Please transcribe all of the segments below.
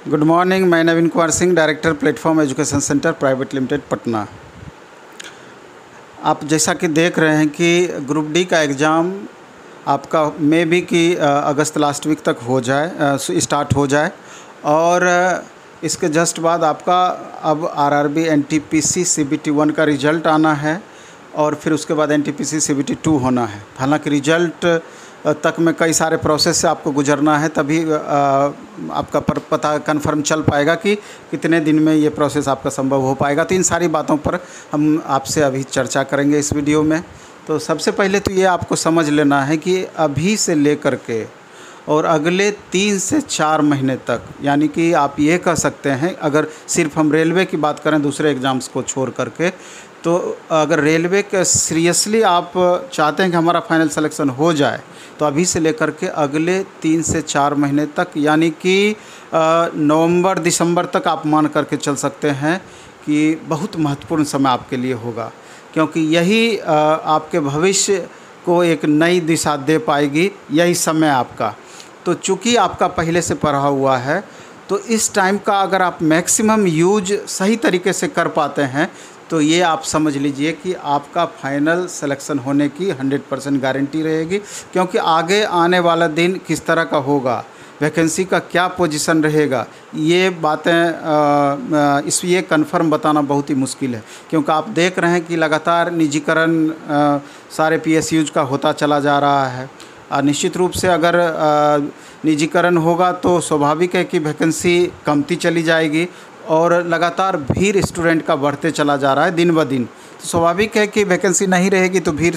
Good morning, मैं Naveen Kumar Singh, director platform education centre private limited Patna. आप जैसा कि देख रहे हैं कि ग्रुप डी का एग्ज़ाम आपका मे बी कि अगस्त लास्ट वीक तक हो जाए, स्टार्ट हो जाए और इसके जस्ट बाद आपका अब आरआरबी एनटीपीसी सीबीटी 1 का रिज़ल्ट आना है और फिर उसके बाद एनटीपीसी सीबीटी 2 होना है। हालांकि रिज़ल्ट तक में कई सारे प्रोसेस से आपको गुजरना है, तभी आपका पता कन्फर्म चल पाएगा कि कितने दिन में ये प्रोसेस आपका संभव हो पाएगा। तो इन सारी बातों पर हम आपसे अभी चर्चा करेंगे इस वीडियो में। तो सबसे पहले तो ये आपको समझ लेना है कि अभी से लेकर के और अगले 3 से 4 महीने तक, यानी कि आप ये कह सकते हैं, अगर सिर्फ हम रेलवे की बात करें दूसरे एग्ज़ाम्स को छोड़ करके, तो अगर रेलवे के सीरियसली आप चाहते हैं कि हमारा फाइनल सिलेक्शन हो जाए तो अभी से लेकर के अगले 3 से 4 महीने तक, यानी कि नवंबर दिसंबर तक आप मान करके चल सकते हैं कि बहुत महत्वपूर्ण समय आपके लिए होगा, क्योंकि यही आपके भविष्य को एक नई दिशा दे पाएगी, यही समय आपका। तो चूँकि आपका पहले से पढ़ा हुआ है तो इस टाइम का अगर आप मैक्सिमम यूज सही तरीके से कर पाते हैं तो ये आप समझ लीजिए कि आपका फाइनल सिलेक्शन होने की 100% गारंटी रहेगी। क्योंकि आगे आने वाला दिन किस तरह का होगा, वैकेंसी का क्या पोजीशन रहेगा, ये बातें ये कंफर्म बताना बहुत ही मुश्किल है। क्योंकि आप देख रहे हैं कि लगातार निजीकरण सारे पीएसयूज का होता चला जा रहा है। निश्चित रूप से अगर निजीकरण होगा तो स्वाभाविक है कि वैकेंसी कमती चली जाएगी और लगातार भीड़ स्टूडेंट का बढ़ते चला जा रहा है दिन ब दिन। तो स्वाभाविक है कि वैकेंसी नहीं रहेगी तो भीड़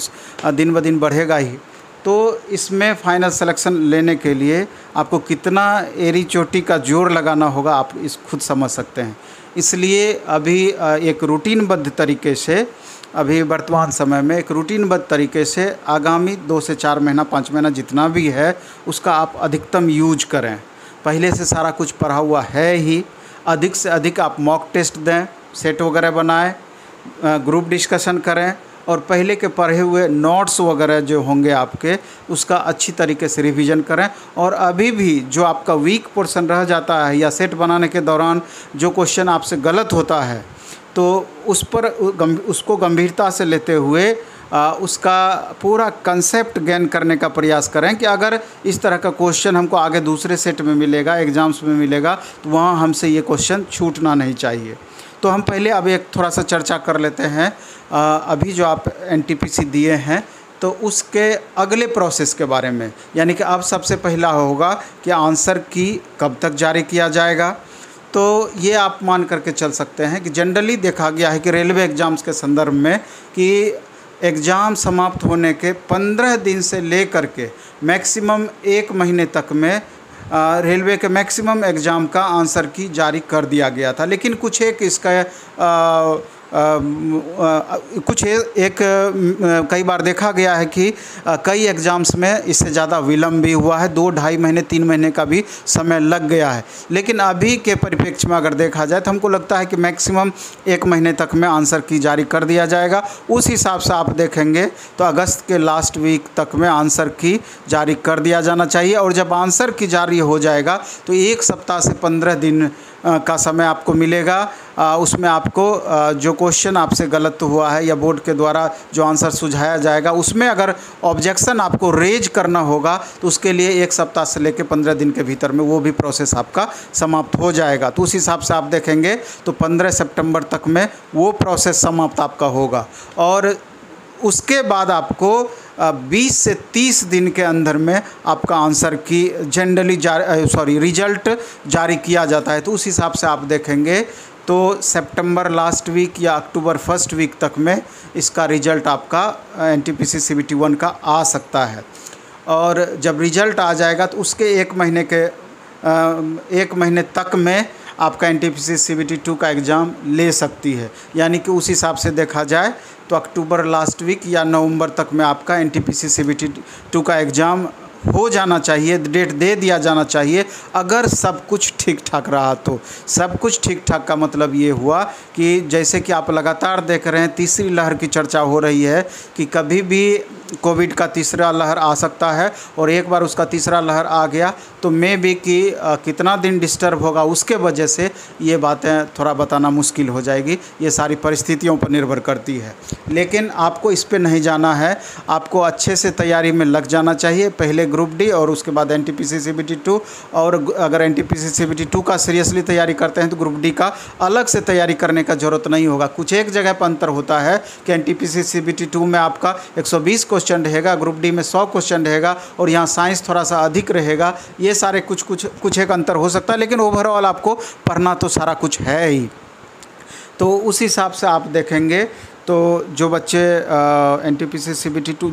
दिन ब दिन बढ़ेगा ही। तो इसमें फाइनल सिलेक्शन लेने के लिए आपको कितना एड़ी चोटी का जोर लगाना होगा आप इस खुद समझ सकते हैं। इसलिए अभी एक रूटीनबद्ध तरीके से, अभी वर्तमान समय में एक रूटीनबद्ध तरीके से आगामी 2 से 4 महीना 5 महीना जितना भी है उसका आप अधिकतम यूज करें। पहले से सारा कुछ पढ़ा हुआ है ही, अधिक से अधिक आप मॉक टेस्ट दें, सेट वगैरह बनाएं, ग्रुप डिस्कशन करें और पहले के पढ़े हुए नोट्स वगैरह जो होंगे आपके उसका अच्छी तरीके से रिवीजन करें। और अभी भी जो आपका वीक पोर्शन रह जाता है या सेट बनाने के दौरान जो क्वेश्चन आपसे गलत होता है तो उसको गंभीरता से लेते हुए उसका पूरा कंसेप्ट गेन करने का प्रयास करें कि अगर इस तरह का क्वेश्चन हमको आगे दूसरे सेट में मिलेगा, एग्ज़ाम्स में मिलेगा, तो वहाँ हमसे ये क्वेश्चन छूटना नहीं चाहिए। तो हम पहले अब एक थोड़ा सा चर्चा कर लेते हैं अभी जो आप एनटीपीसी दिए हैं तो उसके अगले प्रोसेस के बारे में। यानी कि अब सबसे पहला होगा कि आंसर की कब तक जारी किया जाएगा। तो ये आप मान करके चल सकते हैं कि जनरली देखा गया है कि रेलवे एग्ज़ाम्स के संदर्भ में कि एग्ज़ाम समाप्त होने के 15 दिन से लेकर के मैक्सिमम 1 महीने तक में रेलवे के मैक्सिमम एग्ज़ाम का आंसर की जारी कर दिया गया था। लेकिन कुछ एक इसका कई बार देखा गया है कि कई एग्ज़ाम्स में इससे ज़्यादा विलम्ब भी हुआ है, 2-2.5 महीने 3 महीने का भी समय लग गया है। लेकिन अभी के परिप्रेक्ष्य में अगर देखा जाए तो हमको लगता है कि मैक्सिमम 1 महीने तक में आंसर की जारी कर दिया जाएगा। उस हिसाब से आप देखेंगे तो अगस्त के लास्ट वीक तक में आंसर की जारी कर दिया जाना चाहिए। और जब आंसर की जारी हो जाएगा तो 1 सप्ताह से 15 दिन का समय आपको मिलेगा। उसमें आपको जो क्वेश्चन आपसे गलत हुआ है या बोर्ड के द्वारा जो आंसर सुझाया जाएगा उसमें अगर ऑब्जेक्शन आपको रेज करना होगा तो उसके लिए 1 सप्ताह से लेकर 15 दिन के भीतर में वो भी प्रोसेस आपका समाप्त हो जाएगा। तो उस हिसाब से आप देखेंगे तो 15 सितंबर तक में वो प्रोसेस समाप्त आपका होगा और उसके बाद आपको 20 से 30 दिन के अंदर में आपका आंसर की जनरली रिजल्ट जारी किया जाता है। तो उस हिसाब से आप देखेंगे तो सितंबर लास्ट वीक या अक्टूबर फर्स्ट वीक तक में इसका रिजल्ट आपका एनटीपीसी सीबीटी 1 का आ सकता है। और जब रिजल्ट आ जाएगा तो उसके 1 महीने तक में आपका एनटीपीसी सीबीटी 2 का एग्ज़ाम ले सकती है। यानी कि उस हिसाब से देखा जाए तो अक्टूबर लास्ट वीक या नवंबर तक में आपका एनटीपीसी सीबीटी 2 का एग्ज़ाम हो जाना चाहिए, डेट दे दिया जाना चाहिए अगर सब कुछ ठीक ठाक रहा तो। सब कुछ ठीक ठाक का मतलब ये हुआ कि जैसे कि आप लगातार देख रहे हैं तीसरी लहर की चर्चा हो रही है कि कभी भी कोविड का तीसरा लहर आ सकता है, और एक बार उसका तीसरा लहर आ गया तो मे बी कि कितना दिन डिस्टर्ब होगा उसके वजह से ये बातें थोड़ा बताना मुश्किल हो जाएगी। ये सारी परिस्थितियों पर निर्भर करती है, लेकिन आपको इस पे नहीं जाना है, आपको अच्छे से तैयारी में लग जाना चाहिए। पहले ग्रुप डी और उसके बाद एनटीपीसी सीबीटी 2, और अगर एनटीपीसी सीबीटी 2 का सीरियसली तैयारी करते हैं तो ग्रुप डी का अलग से तैयारी करने का ज़रूरत नहीं होगा। कुछ एक जगह पर अंतर होता है कि एनटीपीसी सीबीटी 2 में आपका 120 क्वेश्चन रहेगा, ग्रुप डी में 100 क्वेश्चन रहेगा, और यहाँ साइंस थोड़ा सा अधिक रहेगा। ये सारे कुछ एक अंतर हो सकता है, लेकिन ओवरऑल आपको पढ़ना तो सारा कुछ है ही। तो उस हिसाब से आप देखेंगे तो जो बच्चे एनटीपीसी सीबीटी 2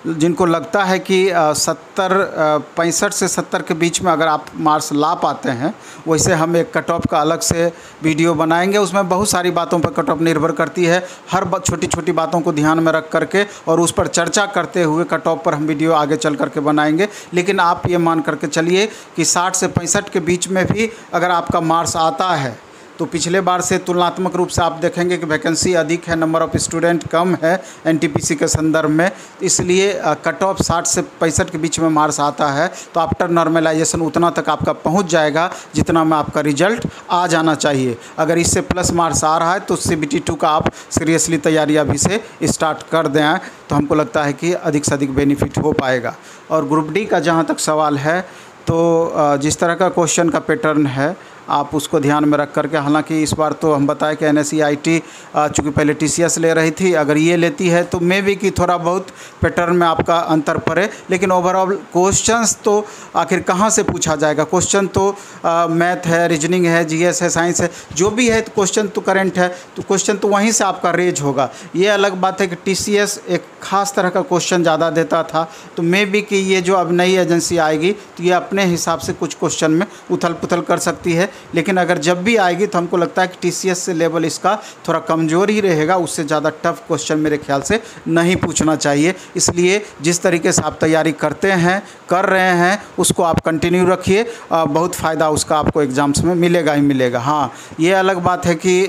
जिनको लगता है कि 65 से 70 के बीच में अगर आप मार्क्स ला पाते हैं, वैसे हम एक कट ऑफ का अलग से वीडियो बनाएंगे। उसमें बहुत सारी बातों पर कट ऑफ निर्भर करती है, हर छोटी छोटी बातों को ध्यान में रख करके और उस पर चर्चा करते हुए कट ऑफ पर हम वीडियो आगे चल करके बनाएंगे। लेकिन आप ये मान करके चलिए कि 60 से 65 के बीच में भी अगर आपका मार्क्स आता है तो पिछले बार से तुलनात्मक रूप से आप देखेंगे कि वैकेंसी अधिक है, नंबर ऑफ़ स्टूडेंट कम है एनटीपीसी के संदर्भ में, इसलिए कट ऑफ 60 से 65 के बीच में मार्क्स आता है तो आफ्टर नॉर्मलाइजेशन उतना तक आपका पहुंच जाएगा जितना में आपका रिजल्ट आ जाना चाहिए। अगर इससे प्लस मार्क्स आ रहा है तो सीबीटी 2 का आप सीरियसली तैयारी अभी से स्टार्ट कर दें तो हमको लगता है कि अधिक से अधिक बेनिफिट हो पाएगा। और ग्रुप डी का जहाँ तक सवाल है तो जिस तरह का क्वेश्चन का पैटर्न है आप उसको ध्यान में रख करके, हालांकि इस बार तो हम बताएं कि एनएसईआईटी चूँकि पहले टीसीएस ले रही थी, अगर ये लेती है तो मे बी कि थोड़ा बहुत पैटर्न में आपका अंतर पड़े, लेकिन ओवरऑल क्वेश्चंस तो आखिर कहाँ से पूछा जाएगा। क्वेश्चन तो मैथ है, रीजनिंग है, जीएस है, साइंस है, जो भी है तो क्वेश्चन तो करंट है, तो क्वेश्चन तो वहीं से आपका रेज होगा। ये अलग बात है कि टीसीएस एक ख़ास तरह का क्वेश्चन ज़्यादा देता था, तो मे बी कि ये जो अब नई एजेंसी आएगी तो ये अपने हिसाब से कुछ क्वेश्चन में उथल पुथल कर सकती है, लेकिन अगर जब भी आएगी तो हमको लगता है कि टीसीएस से लेवल इसका थोड़ा कमज़ोर ही रहेगा, उससे ज़्यादा टफ क्वेश्चन मेरे ख्याल से नहीं पूछना चाहिए। इसलिए जिस तरीके से आप तैयारी कर रहे हैं उसको आप कंटिन्यू रखिए, बहुत फ़ायदा उसका आपको एग्ज़ाम्स में मिलेगा ही मिलेगा। हाँ, ये अलग बात है कि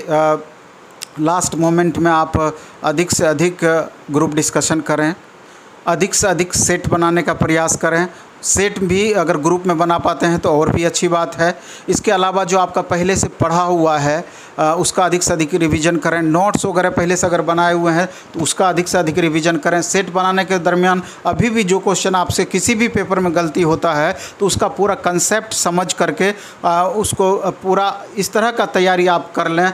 लास्ट मोमेंट में आप अधिक से अधिक ग्रुप डिस्कशन करें, अधिक से अधिक सेट बनाने का प्रयास करें। सेट भी अगर ग्रुप में बना पाते हैं तो और भी अच्छी बात है। इसके अलावा जो आपका पहले से पढ़ा हुआ है उसका अधिक से अधिक रिवीजन करें। नोट्स वगैरह पहले से अगर बनाए हुए हैं तो उसका अधिक से अधिक रिवीजन करें। सेट बनाने के दरमियान अभी भी जो क्वेश्चन आपसे किसी भी पेपर में गलती होता है तो उसका पूरा कंसेप्ट समझ करके उसको पूरा इस तरह का तैयारी आप कर लें,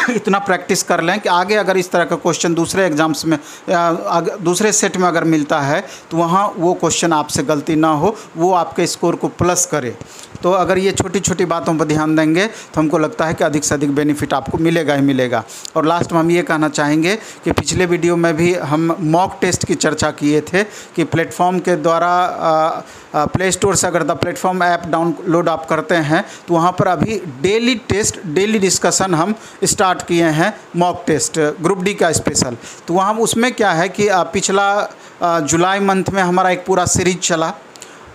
इतना प्रैक्टिस कर लें कि आगे अगर इस तरह का क्वेश्चन दूसरे एग्ज़ाम्स में दूसरे सेट में अगर मिलता है तो वहाँ वो क्वेश्चन आपसे गलती ना हो, वो आपके स्कोर को प्लस करे। तो अगर ये छोटी छोटी बातों पर ध्यान देंगे तो हमको लगता है कि अधिक से अधिक बेनिफिट आपको मिलेगा ही मिलेगा। और लास्ट में हम ये कहना चाहेंगे कि पिछले वीडियो में भी हम मॉक टेस्ट की चर्चा किए थे कि प्लेटफॉर्म के द्वारा प्ले स्टोर से अगर द प्लेटफॉर्म ऐप डाउनलोड आप करते हैं तो वहाँ पर अभी डेली टेस्ट, डेली डिस्कशन हम स्टार्ट किए हैं, मॉक टेस्ट ग्रुप डी का स्पेशल। तो वहाँ उसमें क्या है कि पिछला जुलाई मंथ में हमारा एक पूरा सीरीज चला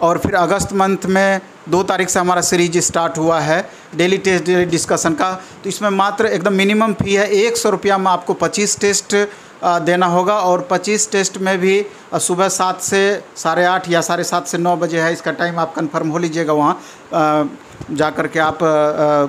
और फिर अगस्त मंथ में 2 तारीख से हमारा सीरीज स्टार्ट हुआ है डेली टेस्ट, डेली डिस्कशन का। तो इसमें मात्र एकदम मिनिमम फ़ी है 100 रुपया में आपको 25 टेस्ट देना होगा, और 25 टेस्ट में भी सुबह 7 से 8:30 या 7:30 से 9 बजे है। इसका टाइम आप कंफर्म हो लीजिएगा वहाँ जा कर के आप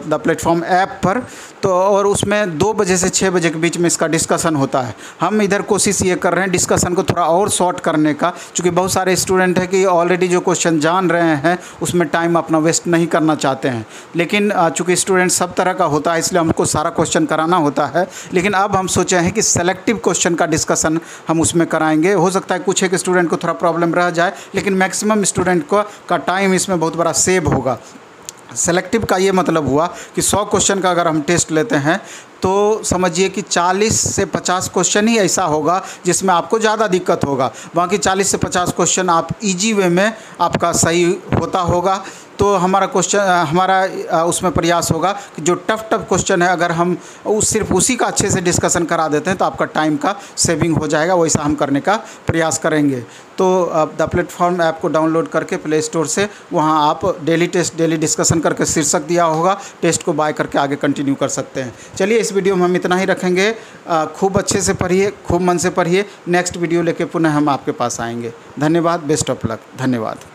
द प्लेटफॉर्म ऐप पर। तो और उसमें 2 बजे से 6 बजे के बीच में इसका डिस्कशन होता है। हम इधर कोशिश ये कर रहे हैं डिस्कशन को थोड़ा और शॉर्ट करने का, क्योंकि बहुत सारे स्टूडेंट हैं कि ऑलरेडी जो क्वेश्चन जान रहे हैं उसमें टाइम अपना वेस्ट नहीं करना चाहते हैं। लेकिन चूँकि स्टूडेंट सब तरह का होता है इसलिए हमको सारा क्वेश्चन कराना होता है। लेकिन अब हम सोचे हैं कि सेलेक्टिव क्वेश्चन का डिस्कशन हम उसमें कराएंगे। हो सकता है कुछ एक स्टूडेंट को थोड़ा प्रॉब्लम रह जाए, लेकिन मैक्सिमम स्टूडेंट का टाइम इसमें बहुत बड़ा सेव होगा। सेलेक्टिव का ये मतलब हुआ कि 100 क्वेश्चन का अगर हम टेस्ट लेते हैं तो समझिए कि 40 से 50 क्वेश्चन ही ऐसा होगा जिसमें आपको ज़्यादा दिक्कत होगा, बाकी 40 से 50 क्वेश्चन आप इजी वे में आपका सही होता होगा। तो हमारा उसमें प्रयास होगा कि जो टफ क्वेश्चन है अगर हम सिर्फ उसी का अच्छे से डिस्कशन करा देते हैं तो आपका टाइम का सेविंग हो जाएगा, वैसा हम करने का प्रयास करेंगे। तो द प्लेटफॉर्म ऐप को डाउनलोड करके प्ले स्टोर से वहाँ आप डेली टेस्ट डेली डिस्कशन करके शीर्षक दिया होगा, टेस्ट को बाय करके आगे कंटिन्यू कर सकते हैं। चलिए इस वीडियो में हम इतना ही रखेंगे। खूब अच्छे से पढ़िए, खूब मन से पढ़िए। नेक्स्ट वीडियो लेके पुनः हम आपके पास आएंगे। धन्यवाद, बेस्ट ऑफ लक, धन्यवाद।